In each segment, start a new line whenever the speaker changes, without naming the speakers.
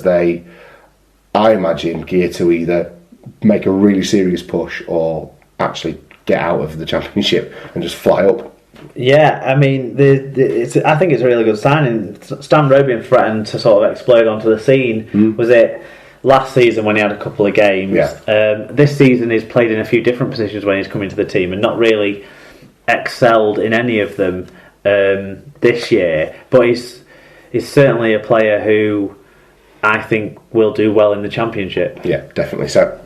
they, I imagine, gear to either make a really serious push or actually get out of the Championship and just fly up.
Yeah, I mean, I think it's a really good signing. Stan Robian threatened to sort of explode onto the scene. Was it last season when he had a couple of games?
Yeah.
This season he's played in a few different positions when he's come into the team and not really excelled in any of them this year. But he's certainly a player who I think will do well in the Championship.
Yeah, definitely so.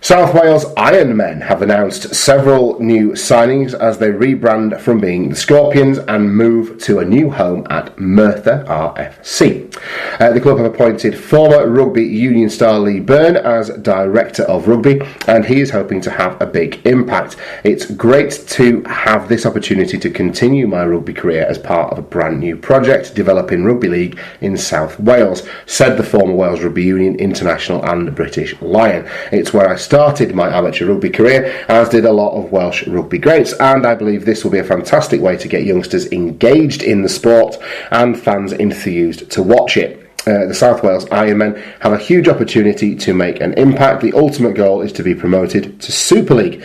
South Wales Ironmen have announced several new signings as they rebrand from being the Scorpions and move to a new home at Merthyr RFC. The club have appointed former rugby union star Lee Byrne as Director of Rugby, and he is hoping to have a big impact. It's great to have this opportunity to continue my rugby career as part of a brand new project developing rugby league in South Wales, said the former Wales Rugby Union international and British Lion. It's where I started my amateur rugby career, as did a lot of Welsh rugby greats, and I believe this will be a fantastic way to get youngsters engaged in the sport and fans enthused to watch it. The South Wales Ironmen have a huge opportunity to make an impact. The ultimate goal is to be promoted to Super League.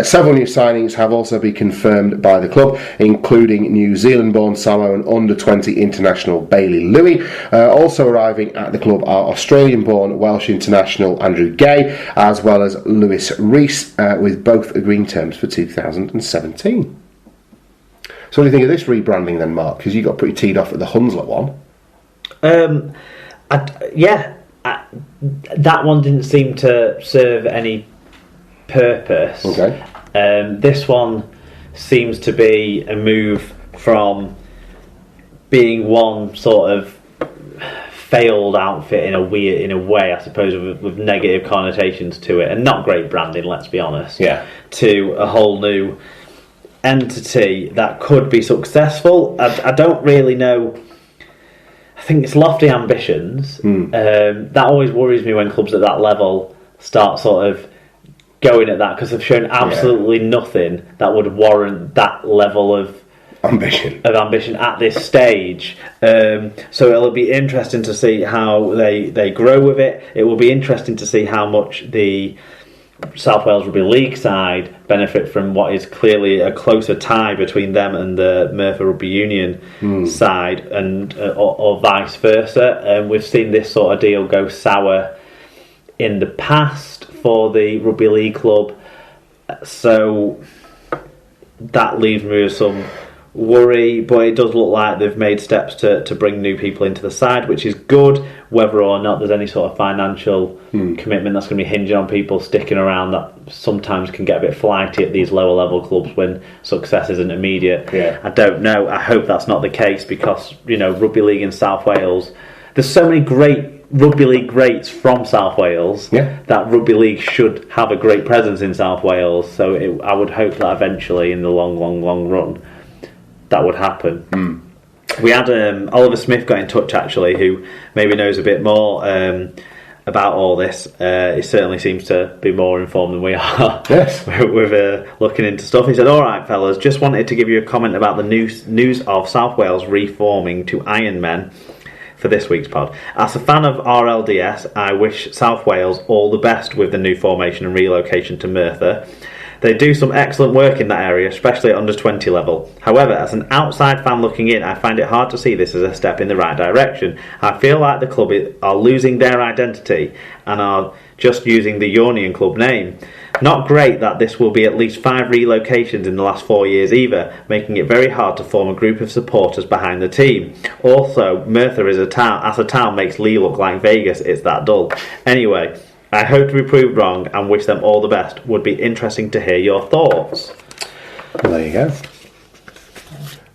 Several new signings have also been confirmed by the club, including New Zealand-born Samoan under-20 international Bailey Louis. Also arriving at the club are Australian-born Welsh international Andrew Gay, as well as Lewis Rees, with both agreeing terms for 2017. So what do you think of this rebranding then, Mark? Because you got pretty teed off at the Hunslet one.
That one didn't seem to serve any purpose.
Okay.
This one seems to be a move from being one sort of failed outfit in a way, I suppose, with negative connotations to it, and not great branding, let's be honest.
Yeah.
To a whole new entity that could be successful. I don't really know. I think it's lofty ambitions. That always worries me when clubs at that level start sort of going at that, because they've shown absolutely nothing that would warrant that level of ambition at this stage. So it'll be interesting to see how they grow with it. It will be interesting to see how much the South Wales Rugby League side benefit from what is clearly a closer tie between them and the Merthyr Rugby Union side, and or vice versa. We've seen this sort of deal go sour in the past for the Rugby League club, so that leaves me with some worry, but it does look like they've made steps to bring new people into the side, which is good. Whether or not there's any sort of financial commitment that's going to be hinging on people sticking around, that sometimes can get a bit flighty at these lower level clubs when success isn't immediate. I don't know. I hope that's not the case, because rugby league in South Wales, there's so many great rugby league greats from South Wales that rugby league should have a great presence in South Wales. So I would hope that eventually in the long run that would happen. We had Oliver Smith got in touch, actually, who maybe knows a bit more about all this. He certainly seems to be more informed than we are.
Yes.
with looking into stuff. He said, "Alright fellas, just wanted to give you a comment about the news of South Wales reforming to Ironmen for this week's pod. As a fan of RLDS, I wish South Wales all the best with the new formation and relocation to Merthyr. They do some excellent work in that area, especially at under-20 level. However, as an outside fan looking in, I find it hard to see this as a step in the right direction. I feel like the club are losing their identity and are just using the Ionian club name. Not great that this will be at least 5 relocations in the last 4 years either, making it very hard to form a group of supporters behind the team. Also, Merthyr as a town makes Lee look like Vegas. It's that dull. Anyway, I hope to be proved wrong and wish them all the best. Would be interesting to hear your thoughts."
Well, there you go.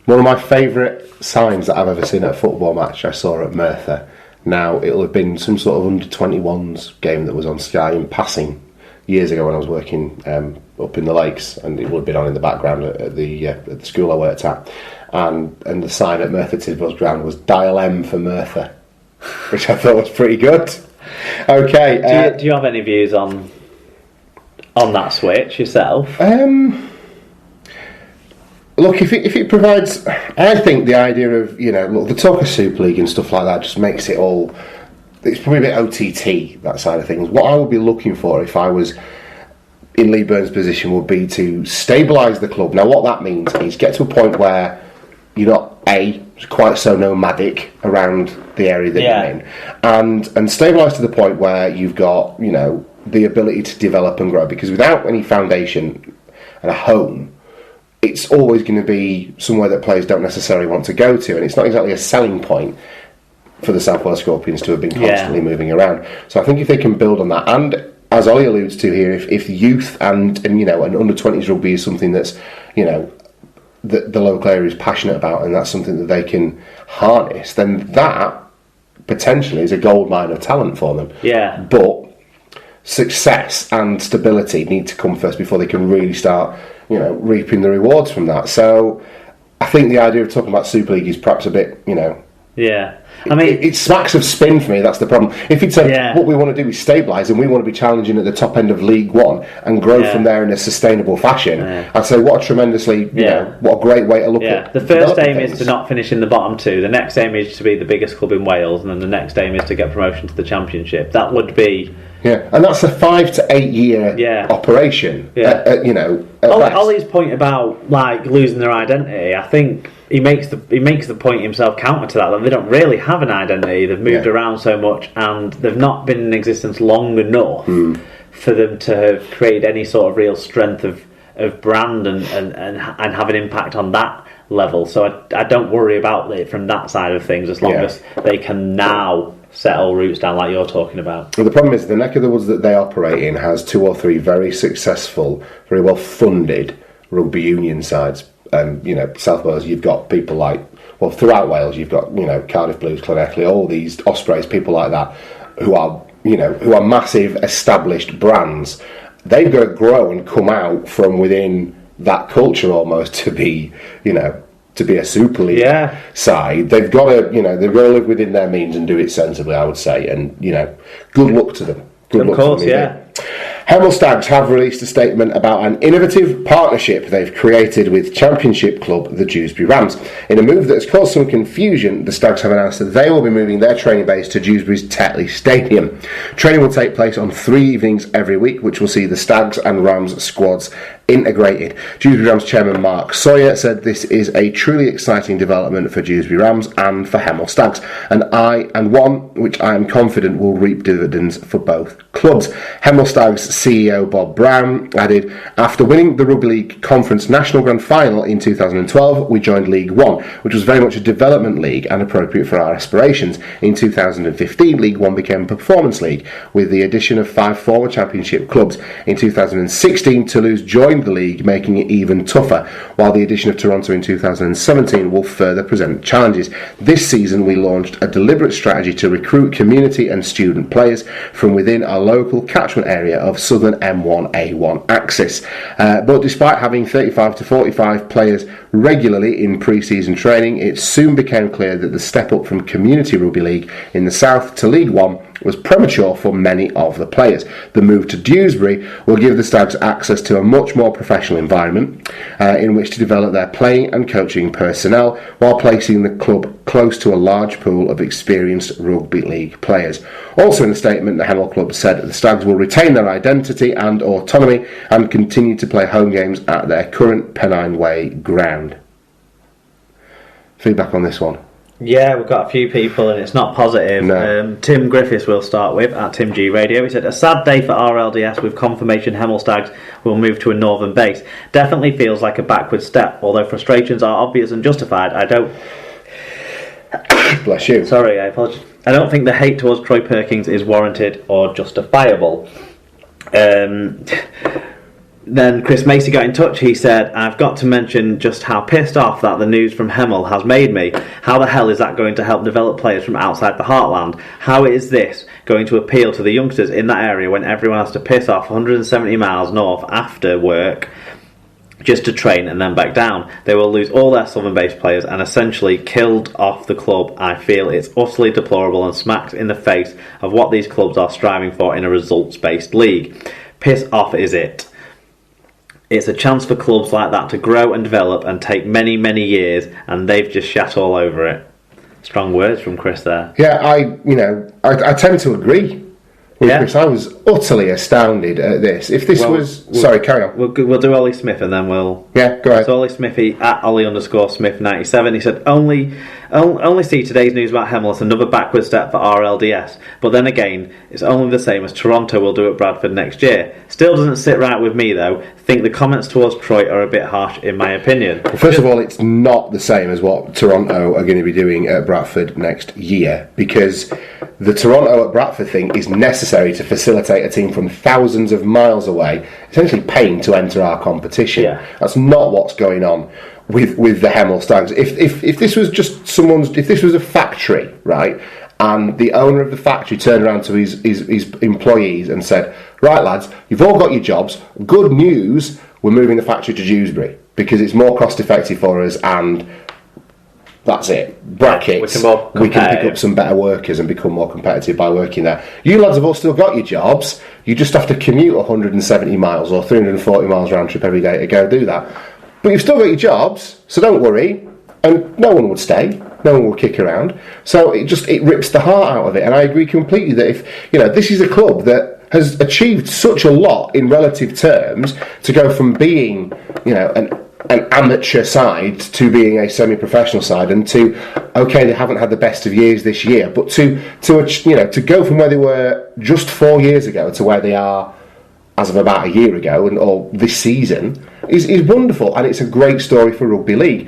One of my favourite signs that I've ever seen at a football match I saw at Merthyr. Now, it'll have been some sort of under-21s game that was on Sky in passing years ago when I was working up in the Lakes, and it would have been on in the background at the school I worked at. And the sign at Merthyr Tidboro's ground was "Dial M for Merthyr," which I thought was pretty good. Okay.
Do you have any views on that switch yourself?
Look, if it provides, I think the idea of the talk of Super League and stuff like that just makes it all it's probably a bit OTT, that side of things. What I would be looking for if I was in Lee Byrne's position would be to stabilise the club. Now, what that means is get to a point where you're not quite so nomadic around the area that you're in, and stabilise to the point where you've got the ability to develop and grow. Because without any foundation and a home, it's always going to be somewhere that players don't necessarily want to go to, and it's not exactly a selling point for the South Wales Scorpions to have been constantly moving around. So I think if they can build on that, and as Ollie alludes to here, if youth and under-20s rugby is something that's that the local area is passionate about, and that's something that they can harness, then that potentially is a gold mine of talent for them.
Yeah.
But success and stability need to come first before they can really start, reaping the rewards from that. So I think the idea of talking about Super League is perhaps a bit,
Yeah. I mean,
it smacks of spin for me. That's the problem. If you'd say what we want to do is stabilise and we want to be challenging at the top end of League One and grow from there in a sustainable fashion, I'd say what a tremendously, what a great way to look at.
The first aim is to not finish in the bottom two. The next aim is to be the biggest club in Wales, and then the next aim is to get promotion to the Championship. That would be.
Yeah, and that's a 5 to 8 year operation. Yeah.
Ollie's point about losing their identity, I think he makes the point himself counter to that they don't really have an identity. They've moved around so much, and they've not been in existence long enough for them to have created any sort of real strength of brand and have an impact on that level. So I don't worry about it from that side of things, as long as they can now settle roots down like you're talking about.
Well, the problem is the neck of the woods that they operate in has 2 or 3 very successful, very well funded rugby union sides. South Wales, you've got people like, throughout Wales, you've got Cardiff Blues, Llanelli, all these Ospreys, people like that, who are massive established brands. They've got to grow and come out from within that culture almost to be a Super League side. They've got to live within their means and do it sensibly, I would say. And good luck to them. Good luck to them. Hemel Stags have released a statement about an innovative partnership they've created with Championship club the Dewsbury Rams. In a move that has caused some confusion, the Stags have announced that they will be moving their training base to Dewsbury's Tetley Stadium. Training will take place on 3 evenings every week, which will see the Stags and Rams squads integrated. Dewsbury Rams chairman Mark Sawyer said this is a truly exciting development for Dewsbury Rams and for Hemel Stags, and one which I am confident will reap dividends for both clubs. Hemel Stags CEO Bob Brown added, after winning the Rugby League Conference National Grand Final in 2012, we joined League One, which was very much a development league and appropriate for our aspirations. In 2015, League One became a performance league with the addition of 5 former Championship clubs. In 2016, Toulouse joined the league, making it even tougher, while the addition of Toronto in 2017 will further present challenges. This season we launched a deliberate strategy to recruit community and student players from within our local catchment area of southern M1A1 axis. But despite having 35 to 45 players regularly in pre-season training, it soon became clear that the step up from Community Rugby League in the south to League One was premature for many of the players. The move to Dewsbury will give the Stags access to a much more professional environment in which to develop their playing and coaching personnel, while placing the club close to a large pool of experienced rugby league players. Also in the statement, the Hemel Club said that the Stags will retain their identity and autonomy and continue to play home games at their current Pennine Way ground. Feedback on this one?
Yeah, we've got a few people and it's not positive.
No.
Tim Griffiths we'll start with at Tim G Radio. He said, a sad day for RLDS with confirmation Hemel Stags will move to a northern base. Definitely feels like a backward step, although frustrations are obvious and justified.
Bless you.
Sorry, I apologise. I don't think the hate towards Troy Perkins is warranted or justifiable. Then Chris Macy got in touch. He said, I've got to mention just how pissed off that the news from Hemel has made me. How the hell is that going to help develop players from outside the heartland? How is this going to appeal to the youngsters in that area when everyone has to piss off 170 miles north after work just to train and then back down? They will lose all their southern-based players and essentially killed off the club. I feel it's utterly deplorable and smacks in the face of what these clubs are striving for in a results-based league. Piss off is it. It's a chance for clubs like that to grow and develop and take many, many years, and they've just shat all over it. Strong words from Chris there.
Yeah, I tend to agree with Chris. I was utterly astounded at this. If this sorry, carry on.
We'll do Ollie Smith and then we'll...
Yeah, go ahead.
So Ollie Smithy, at Ollie_Smith97, he said, only see today's news about Hemel as another backward step for RLDS. But then again, it's only the same as Toronto will do at Bradford next year. Still doesn't sit right with me, though. Think the comments towards Troy are a bit harsh, in my opinion.
Well, first of all, it's not the same as what Toronto are going to be doing at Bradford next year, because the Toronto at Bradford thing is necessary to facilitate a team from thousands of miles away, essentially paying to enter our competition. Yeah. That's not what's going on with the Hemel Stags. If this was just if this was a factory, right, and the owner of the factory turned around to his employees and said, right lads, you've all got your jobs, good news, we're moving the factory to Dewsbury because it's more cost effective for us, and that's it. Brackets. We can pick up some better workers and become more competitive by working there. You lads have all still got your jobs, you just have to commute 170 miles or 340 miles round trip every day to go do that. But you've still got your jobs, so don't worry. And no one would stay. No one would kick around. So it rips the heart out of it. And I agree completely that if this is a club that has achieved such a lot in relative terms, to go from being an amateur side to being a semi-professional side, and to they haven't had the best of years this year, but to go from where they were just 4 years ago to where they are as of about a year ago or this season is wonderful, and it's a great story for rugby league,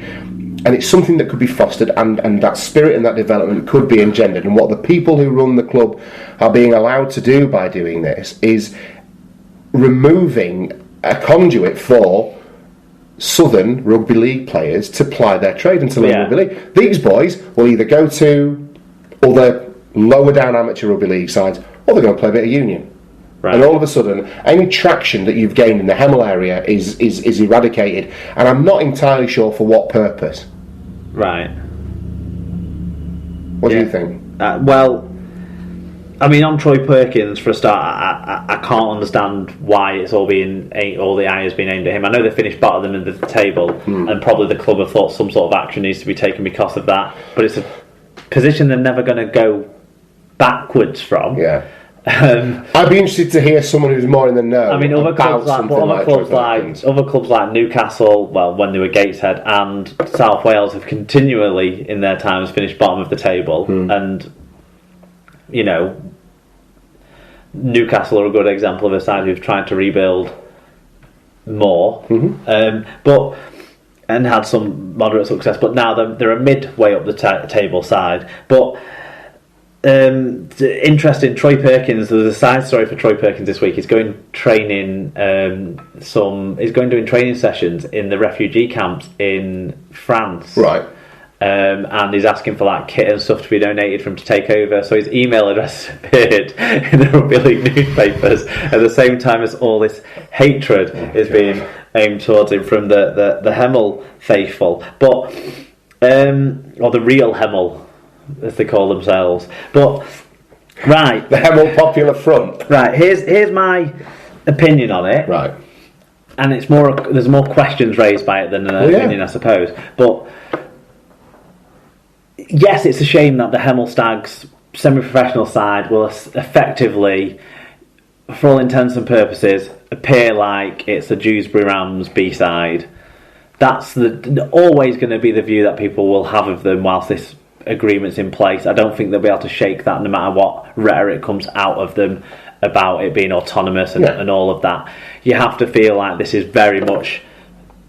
and it's something that could be fostered, and that spirit and that development could be engendered. And what the people who run the club are being allowed to do by doing this is removing a conduit for Southern rugby league players to ply their trade and to learn rugby league. These boys will either go to other lower down amateur rugby league sides, or they're going to play a bit of union. Right. And all of a sudden, any traction that you've gained in the Hemel area is eradicated, and I'm not entirely sure for what purpose.
Right.
What do you think?
Well, I mean, on Troy Perkins for a start, I can't understand why it's all the eye has been aimed at him. I know they finished bottom of the table, and probably the club have thought some sort of action needs to be taken because of that. But it's a position they're never going to go backwards from. Yeah.
I'd be interested to hear someone who's more in the know.
I mean, other clubs like Newcastle, well, when they were Gateshead, and South Wales have continually, in their times, finished bottom of the table. And Newcastle are a good example of a side who've tried to rebuild more, but had some moderate success. But now they're a midway up the table side, but. Interesting. Troy Perkins. There's a side story for Troy Perkins this week. He's going training. He's going doing training sessions in the refugee camps in France.
Right.
And he's asking for kit and stuff to be donated for him to take over. So his email address appeared in the rugby league newspapers at the same time as all this hatred is being aimed towards him from the Hemel faithful, but or the real Hemel, as they call themselves. But right,
the Hemel Popular Front.
Right, here's my opinion on it.
Right,
and it's there's more questions raised by it than an opinion, I suppose. But yes, it's a shame that the Hemel Stags semi-professional side will effectively, for all intents and purposes, appear like it's the Dewsbury Rams B-side. That's always going to be the view that people will have of them whilst this agreement's in place. I don't think they'll be able to shake that, no matter what rhetoric comes out of them about it being autonomous and all of that. You have to feel like this is very much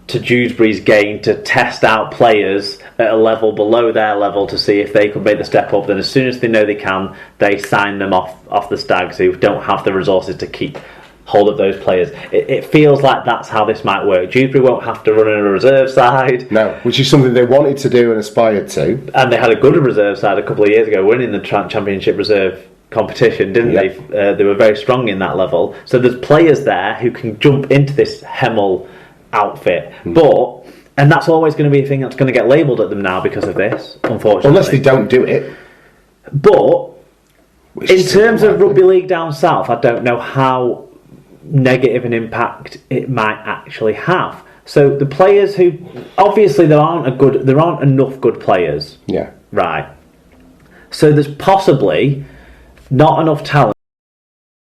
to Dewsbury's gain to test out players at a level below their level to see if they could make the step up. Then as soon as they know they can, they sign them off the Stags, who don't have the resources to keep hold of those players. It feels like that's how this might work. Dewsbury won't have to run in a reserve side.
No, which is something they wanted to do and aspired to.
And they had a good reserve side a couple of years ago, winning the Championship Reserve competition, didn't they? They were very strong in that level. So there's players there who can jump into this Hemel outfit. And that's always going to be a thing that's going to get labelled at them now because of this, unfortunately.
Unless they don't do it.
But in terms of rugby league down south, I don't know how negative an impact it might actually have. So the players who obviously there aren't enough good players.
Yeah.
Right. So there's possibly not enough talent